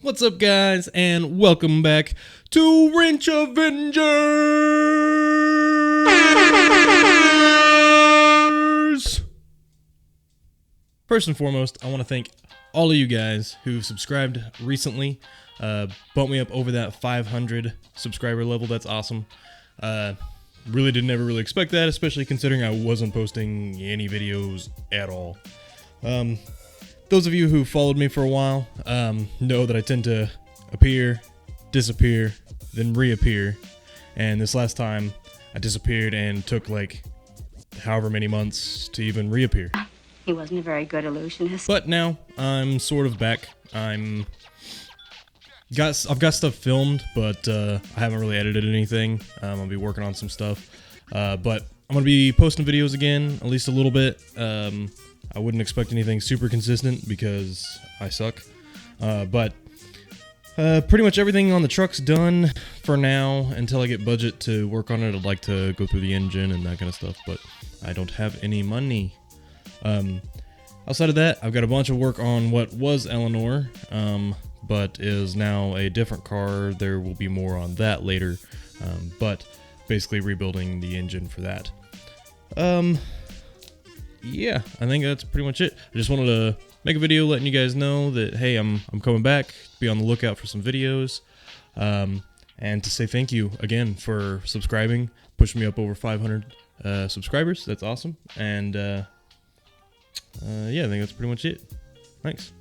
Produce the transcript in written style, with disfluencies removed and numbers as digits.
What's up, guys, and welcome back to Wrench Avengers! First and foremost, I want to thank all of you guys who subscribed recently. Bumped me up over that 500 subscriber level. That's awesome. Really didn't ever really expect that, especially considering I wasn't posting any videos at all. Those of you who followed me for a while know that I tend to appear, disappear, then reappear. And this last time, I disappeared and took like however many months to even reappear. He wasn't a very good illusionist. But now I'm sort of back. I've got stuff filmed, but I haven't really edited anything. I'll be working on some stuff, but I'm gonna be posting videos again, at least a little bit. I wouldn't expect anything super consistent because I suck. But pretty much everything on the truck's done for now until I get budget to work on it. I'd like to go through the engine and that kind of stuff, but I don't have any money. Outside of that, I've got a bunch of work on what was Eleanor, but is now a different car. There will be more on that later, but basically rebuilding the engine for that. Yeah, I think that's pretty much it. I just wanted to make a video letting you guys know that, hey, I'm coming back. Be on the lookout for some videos. And to say thank you again for subscribing. Pushing me up over 500 subscribers. That's awesome. And yeah, I think that's pretty much it. Thanks.